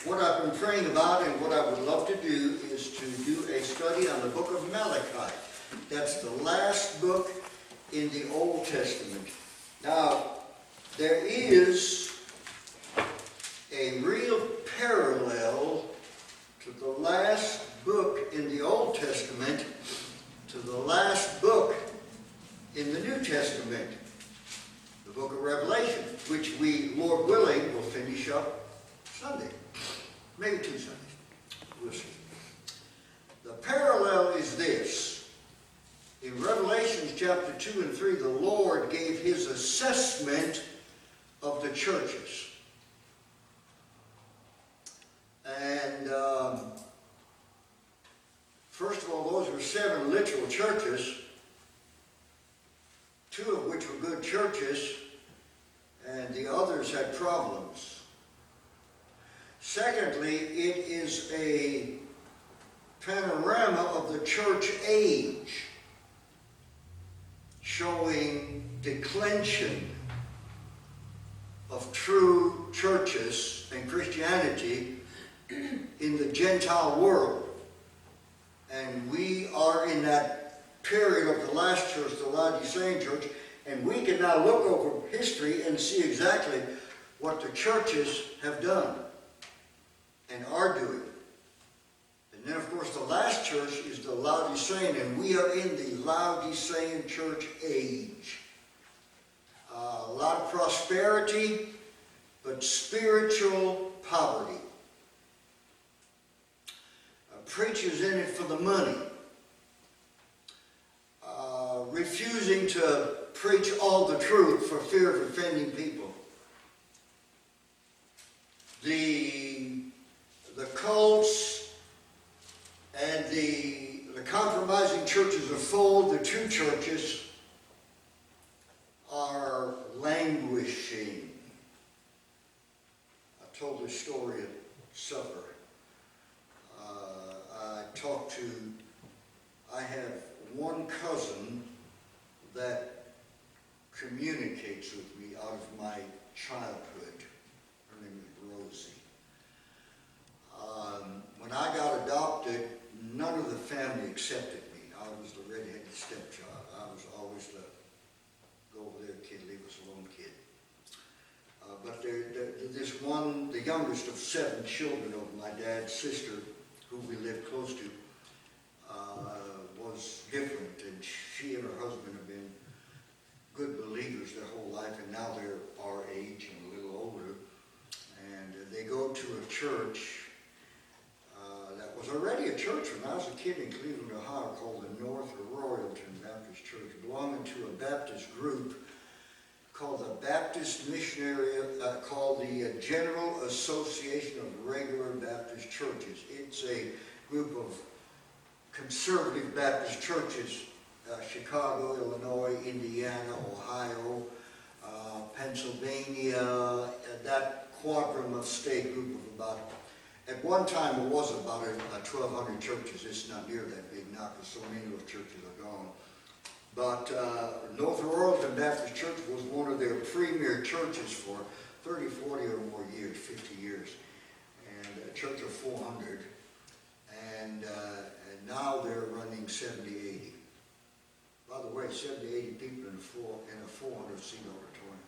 What I've been praying about and what I would love to do is to do a study on the book of Malachi. That's the last book in the Old Testament. Now, there is a real parallel to the last book in the Old Testament to the last book in the New Testament, the book of Revelation, which we, Lord willing, will finish up Sunday. Maybe 2 Sundays. We'll see. The parallel is this. In Revelation chapter 2 and 3, the Lord gave his assessment of the churches. And first of all, those were 7 literal churches, 2 of which were good churches, and the others had problems. Secondly, it is a panorama of the church age, showing declension of true churches and Christianity in the Gentile world. And we are in that period of the last church, the Laodicean church, and we can now look over history and see exactly what the churches have done and are doing. And then, of course, the last church is the Laodicean, and we are in the Laodicean church age. A lot of prosperity, but spiritual poverty. Preachers in it for the money. Refusing to preach all the truth for fear of offending people. The cults and the compromising churches are full. The true churches are languishing. I told this story at supper. I have one cousin that communicates with me out of my childhood. Her name is Rosie. When I got adopted, none of the family accepted me. I was the red-headed stepchild. I was always the go over there, kid, leave us alone, kid. But this one, the youngest of 7 children of my dad's sister, who we lived close to, was different, and she and her husband have been good believers their whole life, and now they're our age and a little older, and they go to a church that was already a church when I was a kid in Cleveland, Ohio, called the North Royalton Baptist Church, belonging to a Baptist group called the Baptist Missionary, called the General Association of Regular Baptist Churches. It's a group of conservative Baptist churches, Chicago, Illinois, Indiana, Ohio, Pennsylvania, that quadrum of state group of about, at one time it was about 1,200 churches. It's not near that big now because so many of those churches are gone. But North Royalton Baptist Church was one of their premier churches for 30, 40 or more years, 50 years. And a church of 400. And now they're running 70, 80. By the way, 70, 80 people in a 400-seat auditorium.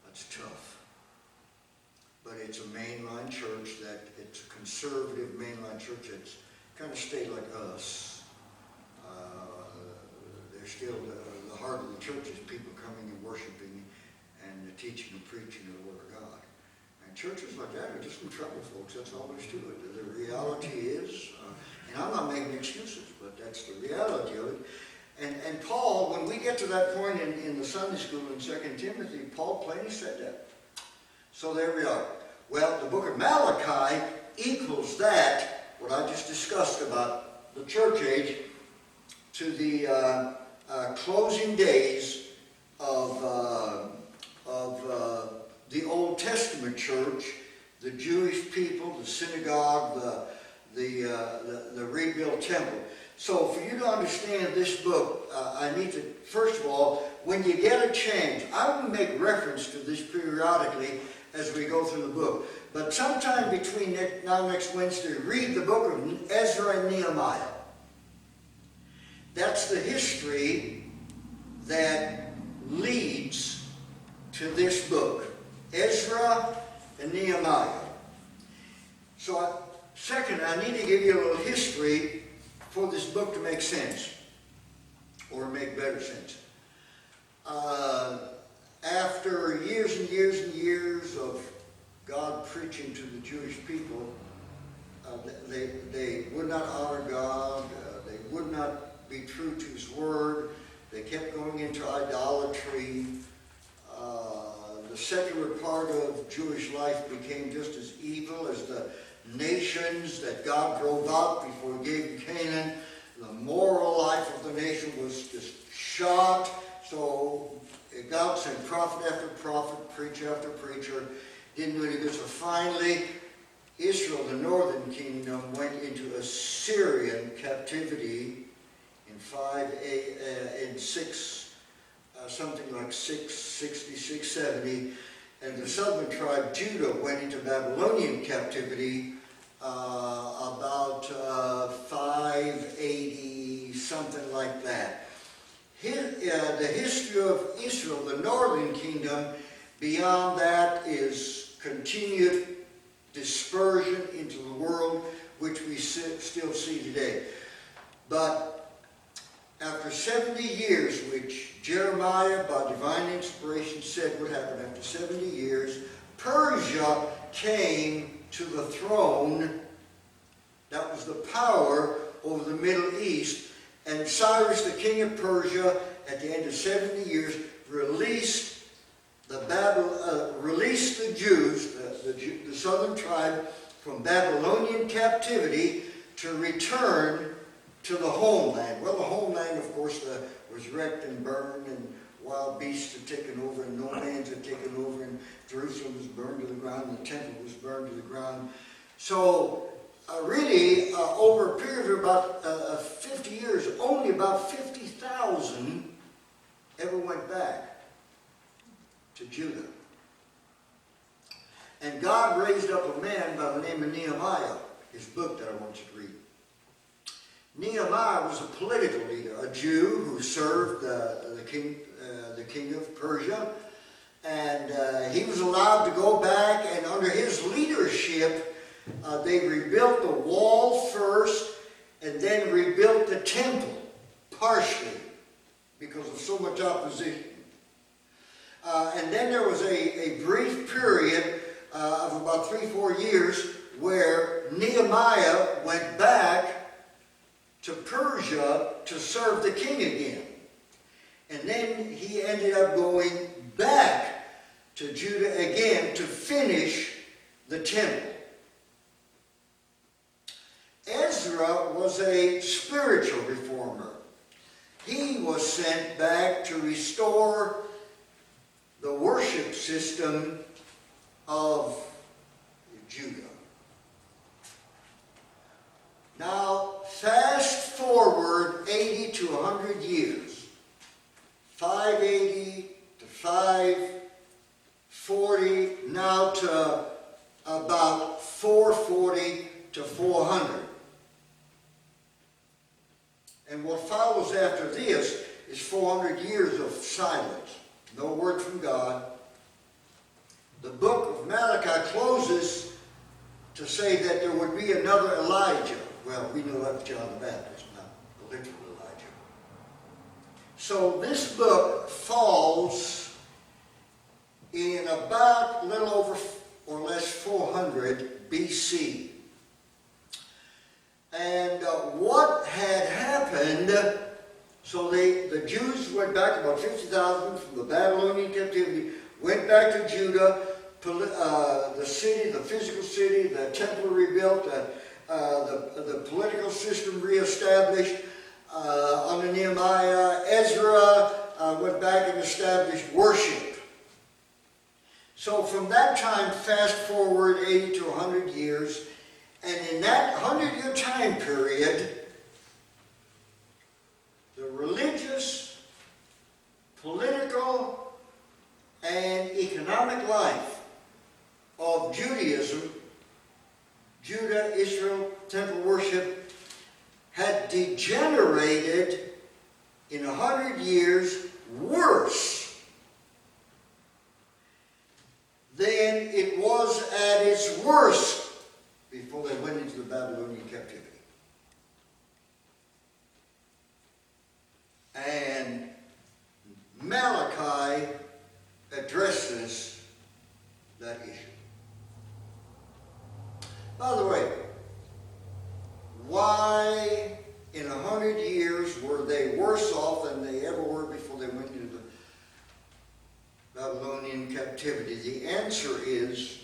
That's tough. But it's a mainline church it's a conservative mainline church that's kind of stayed like us. They're still the heart of the church is people coming and worshiping and the teaching and preaching of the Word of God. And churches like that are just in trouble, folks. That's all there is to it. The reality is, and I'm not making excuses, but that's the reality of it. And Paul, when we get to that point in the Sunday school in 2 Timothy, Paul plainly said that. So there we are. Well, the book of Malachi equals that, what I just discussed about the church age, to the closing days of the Old Testament church, the Jewish people, the synagogue, the rebuilt temple. So for you to understand this book, I need to, first of all, when you get a chance, I will make reference to this periodically as we go through the book. But sometime between now and next Wednesday, read the book of Ezra and Nehemiah. That's the history that leads to this book. Ezra and Nehemiah. So, second, I need to give you a little history for this book to make sense, or make better sense. After years and years and years of God preaching to the Jewish people, they would not honor God, they would not be true to His Word, they kept going into idolatry. The secular part of Jewish life became just as evil as the nations that God drove out before He gave them Canaan. The moral life of the nation was just shot. So God sent prophet after prophet, preacher after preacher. Didn't do any good. So finally, Israel, the northern kingdom, went into Assyrian captivity in something like 660, 670. And the southern tribe, Judah, went into Babylonian captivity about 580, something like that. The history of Israel, the northern kingdom, beyond that is continued dispersion into the world, which we still see today. But after 70 years, which Jeremiah, by divine inspiration, said would happen after 70 years, Persia came to the throne. That was the power over the Middle East. And Cyrus, the king of Persia, at the end of 70 years, released the Jews, the southern tribe, from Babylonian captivity to return to the homeland. Well, the homeland, of course, was wrecked and burned, and wild beasts had taken over, and nomads had taken over, and Jerusalem was burned to the ground, and the temple was burned to the ground. So, really, over a period of about 50 years, only about 50,000 ever went back to Judah. And God raised up a man by the name of Nehemiah, his book that I want you to read. Nehemiah was a political leader, a Jew who served the king of Persia, and he was allowed to go back, and under his leadership, they rebuilt the wall first, and then rebuilt the temple, partially, because of so much opposition. And then there was a brief period of about 3-4 years where Nehemiah went back to Persia to serve the king again. And then he ended up going back to Judah again to finish the temple. Ezra was a spiritual reformer. He was sent back to restore the worship system of Judah. Now, fast forward 80 to 100 years. 580 to 540, now to about 440 to 400. And what follows after this is 400 years of silence. No word from God. The book of Malachi closes to say that there would be another Elijah. Well, we know that's John the Baptist, not the literal Elijah. So this book falls in about a little over or less 400 BC. And what had happened, so the Jews went back, about 50,000 from the Babylonian captivity, went back to Judah, the city, the physical city, the temple rebuilt, the political system reestablished under Nehemiah. Ezra went back and established worship. So from that time, fast forward 80 to 100 years, and in that 100-year time period, the religious, political, and economic life of Judaism, Judah, Israel, temple worship, had degenerated in 100 years worse than it was at its worst before they went into the Babylonian captivity. And Malachi addresses that issue. By the way, why in 100 years were they worse off than they ever were before they went into the Babylonian captivity? The answer is,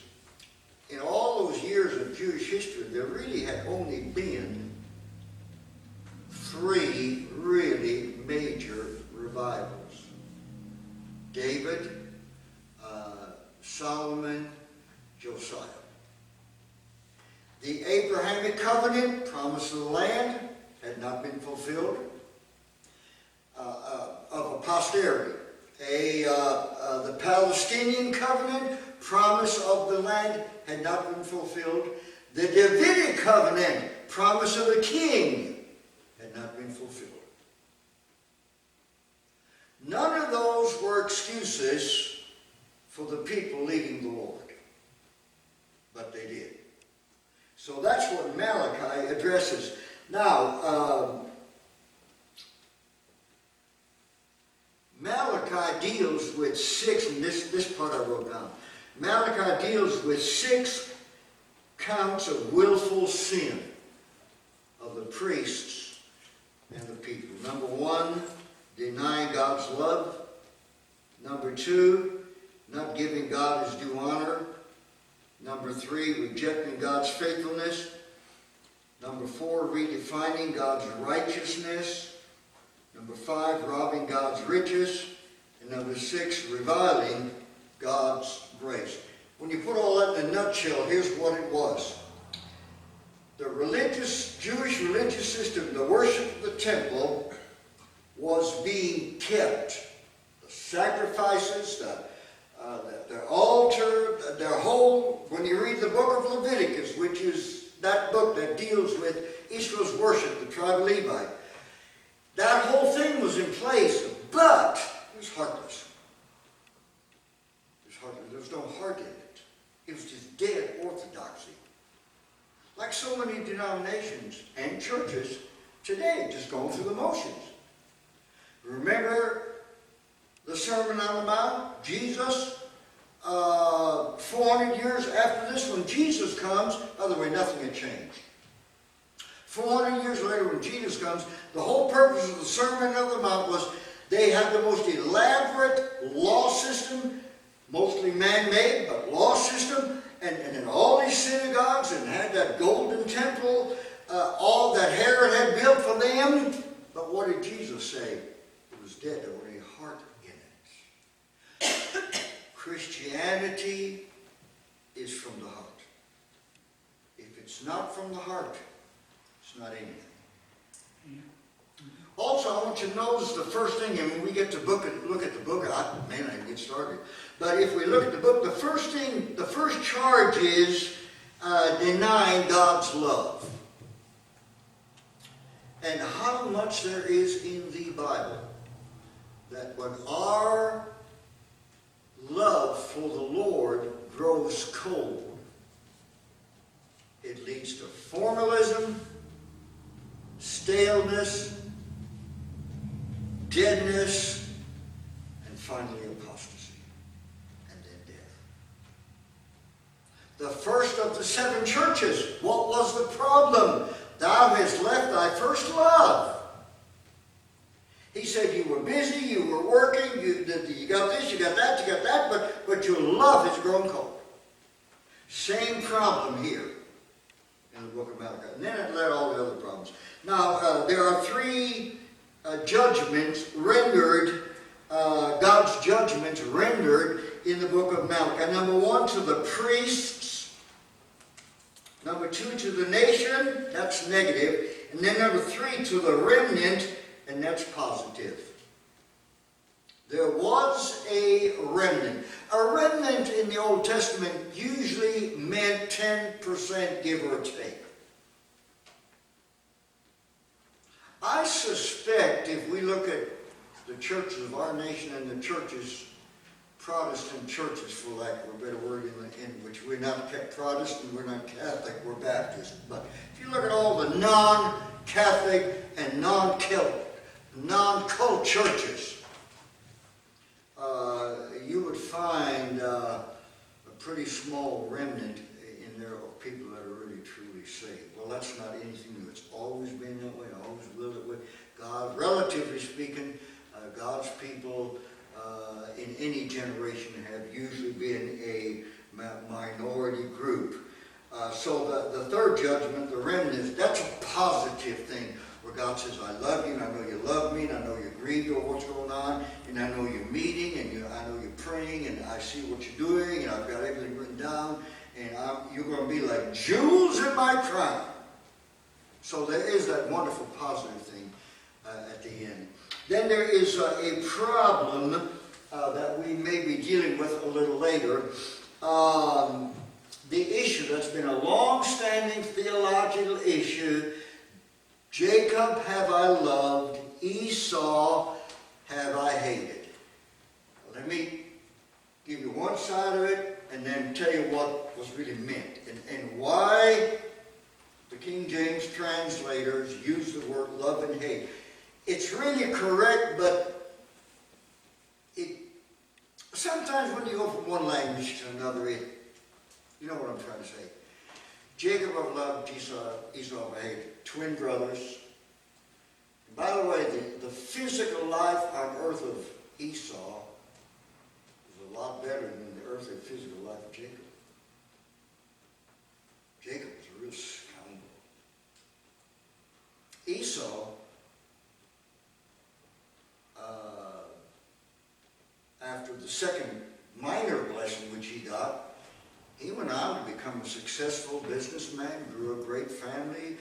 in all those years of Jewish history, there really had only been 3 really major revivals. David, Solomon, Josiah. The Abrahamic covenant, promise of the land, had not been fulfilled. Of a posterity. The Palestinian covenant, promise of the land, had not been fulfilled. The Davidic covenant, promise of the king, had not been fulfilled. None of those were excuses for the people leaving the Lord. But they did. So that's what Malachi addresses. Now, Malachi deals with 6, and this part I wrote down. Malachi deals with 6 counts of willful sin of the priests and the people. Number 1, denying God's love. Number 2, not giving God his due honor. Number 3, rejecting God's faithfulness. Number 4, redefining God's righteousness. Number 5, robbing God's riches. And number 6, reviling God's grace. When you put all that in a nutshell, here's what it was. The Jewish religious system, the worship of the temple, was being kept. The sacrifices, the altar, their whole, when you read the book of Leviticus, which is that book that deals with Israel's worship, the tribe of Levi, that whole thing was in place, but it was heartless. It was heartless. There was no heart in it. It was just dead orthodoxy. Like so many denominations and churches today, just going through the motions. Remember the Sermon on the Mount? Jesus, 400 years after this, when Jesus comes, by the way, nothing had changed. 400 years later, when Jesus comes, the whole purpose of the Sermon on the Mount was they had the most elaborate law system, mostly man-made, but law system, and in all these synagogues, and had that golden temple, all that Herod had built for them. But what did Jesus say? It was dead. There wasn't any heart in it. Christianity is from the heart. If it's not from the heart, it's not anything. Also, I want you to notice the first thing, and when we get to look at the book, I didn't get started. But if we look at the book, the first charge is denying God's love. And how much there is in the Bible that when our love for the Lord grows cold, it leads to formalism, staleness, deadness, and finally apostasy, and then death. The first of the 7 churches, what was the problem? Thou hast left thy first love. He said you were busy, you were working, you got this, you got that, but your love has grown cold. Same problem here in the book of Malachi. And then it led all the other problems. Now, there are 3 judgments rendered, God's judgments rendered in the book of Malachi. Number 1, to the priests. Number 2, to the nation. That's negative. And then number 3, to the remnant. And that's positive. There was a remnant. A remnant in the Old Testament usually meant 10%, give or take. I suspect if we look at the churches of our nation and the churches, Protestant churches, for lack of a better word, in which we're not Protestant, we're not Catholic, we're Baptist. But if you look at all the non-Catholic and non-cult churches, you would find a pretty small remnant in there of people that are really truly saved. Well, that's not anything new. It's always been that way, always will that way. God, relatively speaking, God's people in any generation have usually been a minority group. So the third judgment, the remnant, that's a positive thing, where God says, I love you, and I know you love me, and I know you're grieved over what's going on, and I know you're meeting, and I know you're praying, and I see what you're doing, and I've got everything written down, and you're going to be like jewels in my crown. So there is that wonderful positive thing at the end. Then there is a problem that we may be dealing with a little later. The issue that's been a long-standing theological issue, Jacob have I loved, Esau have I hated. Let me give you one side of it and then tell you what was really meant and why the King James translators use the word love and hate. It's really correct, but sometimes when you go from one language to another, you know what I'm trying to say. Jacob have loved, Esau have hated. Twin brothers. And by the way, the physical life on earth of Esau was a lot better than the earthly physical life of Jacob. Jacob was a real scoundrel. Esau, after the second minor blessing which he got, he went on to become a successful businessman, grew a great family.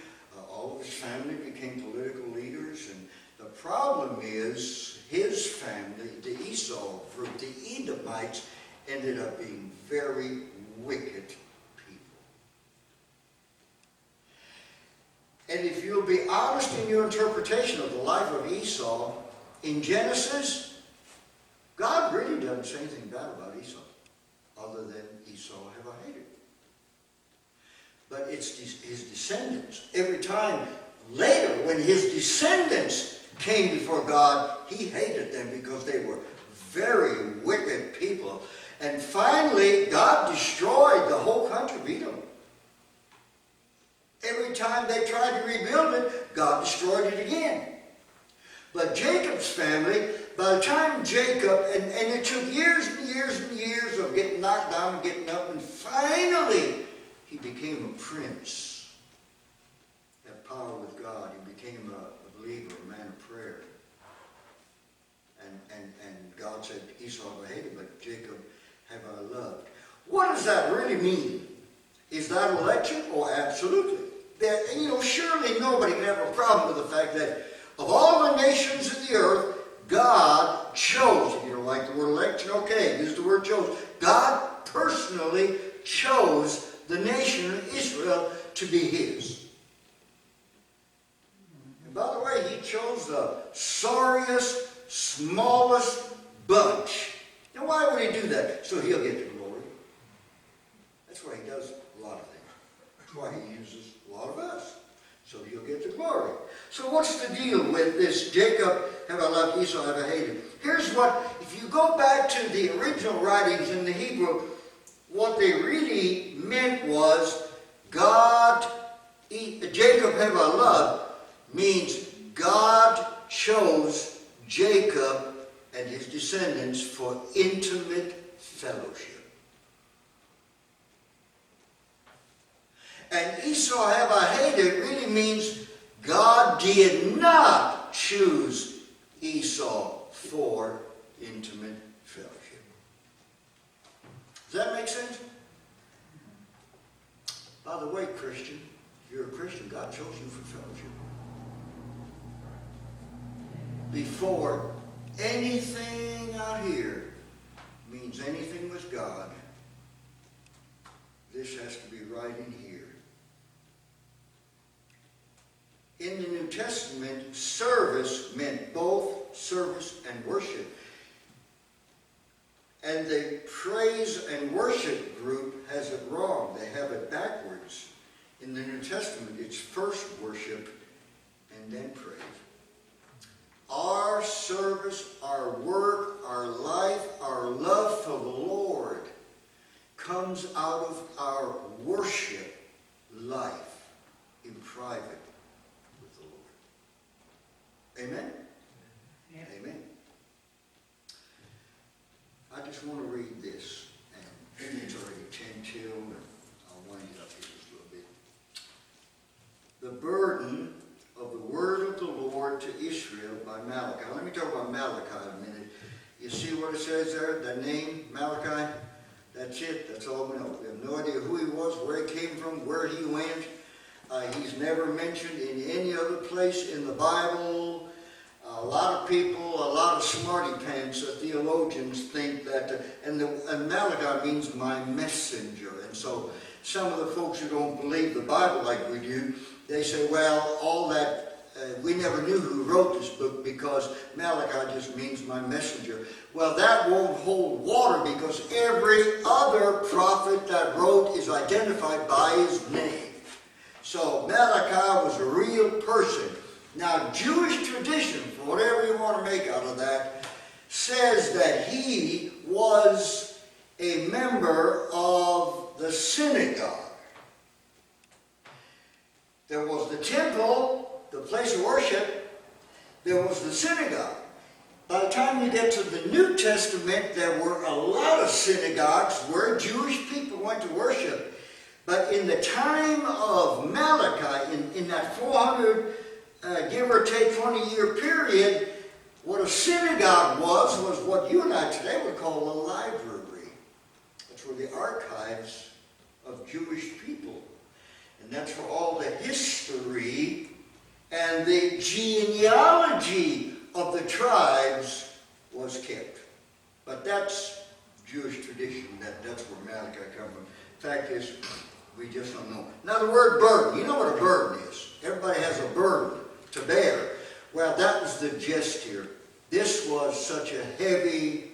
All of his family became political leaders. And the problem is his family, the Esau group, the Edomites, ended up being very wicked people. And if you'll be honest in your interpretation of the life of Esau, in Genesis, God really doesn't say anything bad about Esau, other than Esau have I hated. But it's his descendants. Every time later, when his descendants came before God, he hated them because they were very wicked people. And finally, God destroyed the whole country of Edom. Every time they tried to rebuild it, God destroyed it again. But Jacob's family, by the time Jacob, and it took years and years and years of getting knocked down and getting up, and finally he became a prince. Had power with God. He became a believer, a man of prayer. And God said, Esau have I hated, but Jacob have I loved. What does that really mean? Is that election? Oh, absolutely. Surely nobody can have a problem with the fact that of all the nations of the earth, God chose. If you don't like the word election, okay, use the word chose. God personally chose the nation of Israel to be his. And by the way, he chose the sorriest, smallest bunch. Now why would he do that? So he'll get the glory. That's why he does a lot of things. That's why he uses a lot of us. So he'll get the glory. So what's the deal with this Jacob have I loved, Esau have I hated? Here's what, if you go back to the original writings in the Hebrew, what they really meant was Jacob have I loved means God chose Jacob and his descendants for intimate fellowship. And Esau have I hated really means God did not choose Esau for intimate fellowship. Does that make sense? By the way, Christian, if you're a Christian, God chose you for fellowship. Before anything out here means anything with God, this has to be right in here. In the New Testament, service meant both service and worship. And the praise and worship group has it wrong. They have it backwards. In the New Testament, it's first worship and then praise. Our service, our work, our life, our love for the Lord comes out of our worship life in private with the Lord. Amen? Yeah. Amen. I just want to read this, and it's already 10 till, and I'll wind it up here just a little bit. The burden of the word of the Lord to Israel by Malachi. Let me talk about Malachi a minute. You see what it says there? The name, Malachi? That's it. That's all we know. We have no idea who he was, where he came from, where he went. He's never mentioned in any other place in the Bible. A lot of people, a lot of smarty pants, theologians think that, and Malachi means my messenger. And so some of the folks who don't believe the Bible like we do, they say, well, all that, we never knew who wrote this book because Malachi just means my messenger. Well, that won't hold water because every other prophet that wrote is identified by his name. So Malachi was a real person. Now, Jewish tradition, for whatever you want to make out of that, says that he was a member of the synagogue. There was the temple, the place of worship. There was the synagogue. By the time you get to the New Testament, there were a lot of synagogues where Jewish people went to worship. But in the time of Malachi, in that 400, give or take 20-year period, what a synagogue was what you and I today would call a library. That's where the archives of Jewish people. And that's where all the history and the genealogy of the tribes was kept. But that's Jewish tradition. That's where Malachi comes from. Fact is, we just don't know. Now the word burden. You know what a burden is. Everybody has a burden to bear. Well, that was the gist here. This was such a heavy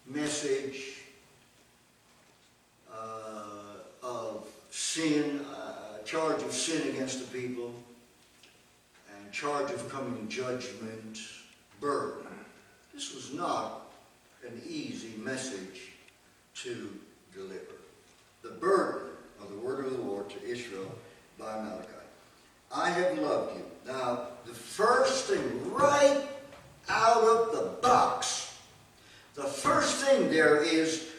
message of sin, charge of sin against the people, and charge of coming judgment, burden. This was not an easy message to deliver. The burden of the word of the Lord to Israel by Malachi. I have loved you. Now, the first thing right out of the box, the first thing there is,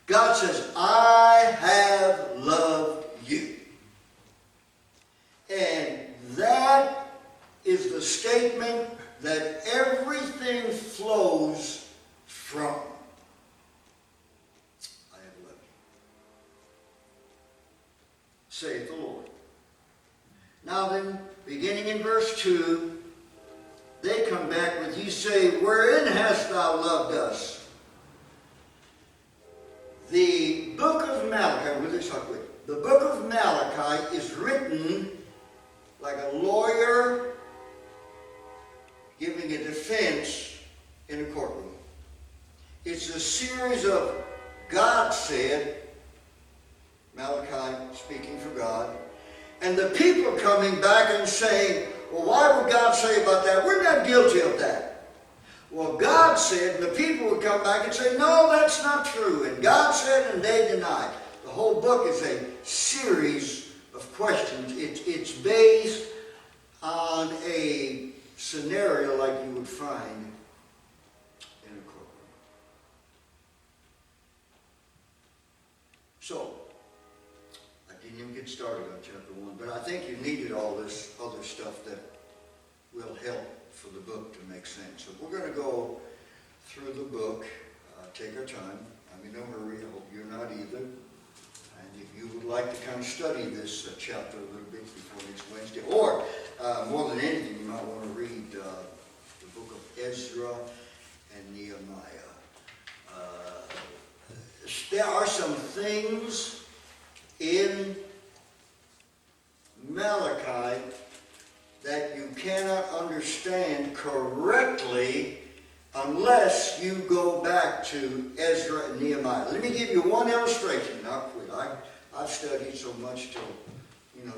God says, I have loved you. And that is the statement that everything flows from. I have loved you, saith the Lord. Now then, beginning in verse 2, they come back with, you say, wherein hast thou loved us? The book of Malachi, the book of Malachi is written like a lawyer giving a defense in a courtroom. It's a series of God said, Malachi speaking for God, and the people coming back and saying, well, why would God say about that? We're not guilty of that. Well, God said, and the people would come back and say, no, that's not true. And God said, and they denied. The whole book is a series of questions. It's based on a scenario like you would find in a courtroom. So, I didn't even get started on chapter 1, but I think you needed all this other stuff that will help for the book to make sense. So we're going to go through the book, take our time. I'm in no hurry. I hope you're not either. And if you would like to kind of study this chapter a little bit before next Wednesday, or more than anything, you might want to read the book of Ezra and Nehemiah. there are some things in Malachi that you cannot understand correctly unless you go back to Ezra and Nehemiah. Let me give you one illustration, and I'll quit. I've studied so much till,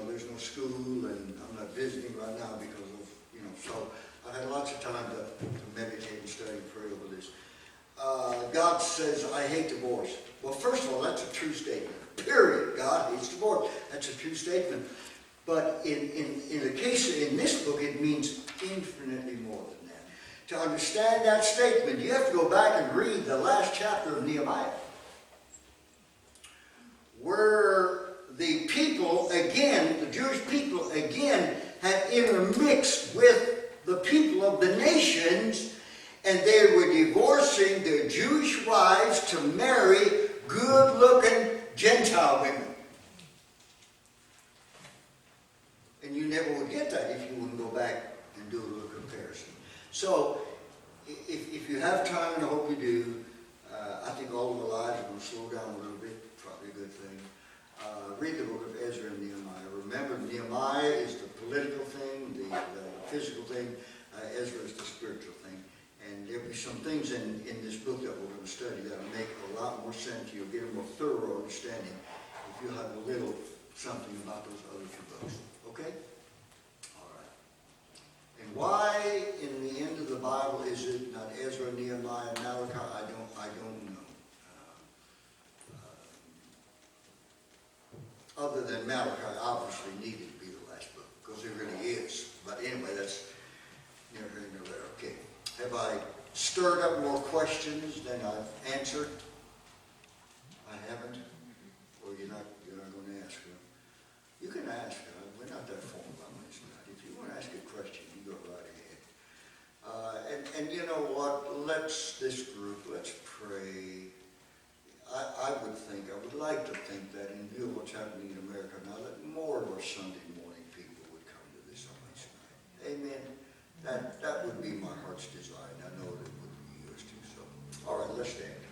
there's no school, and I'm not visiting right now because of, so I had lots of time to meditate and study and pray over this. God says, I hate divorce. Well, first of all, that's a true statement. Period. God hates divorce. That's a true statement. But in this book, it means infinitely more than that. To understand that statement, you have to go back and read the last chapter of Nehemiah, where the people again, the Jewish people again, had intermixed with the people of the nations, and they were divorcing their Jewish wives to marry good-looking Gentile women. And you never would get that if you wouldn't go back and do a little comparison. So, if you have time, and I hope you do, I think all of the lives are going to slow down a little bit, probably a good thing. Read the book of Ezra and Nehemiah. Remember, Nehemiah is the political thing, the physical thing. Ezra is the spiritual thing. And there'll be some things in this book that we're going to study that will make a lot more sense. You'll get a more thorough understanding if you have a little something about those other two books. Okay? All right. And why in the end of the Bible is it not Ezra, Nehemiah, Malachi? I don't know. Other than Malachi obviously needed to be the last book, because it really is. But anyway, that's neither here nor there. Okay. Have I stirred up more questions than I've answered? I haven't? Or you're not going to ask them? You can ask. We're not that formal on this night. If you want to ask a question, you go right ahead. And you know what? This group, let's pray. I would like to think that in view of what's happening in America now, that more of our Sunday morning people would come to this on this night. Amen. That would be my heart's desire, and I know that it would be yours too. So, all right, let's stand.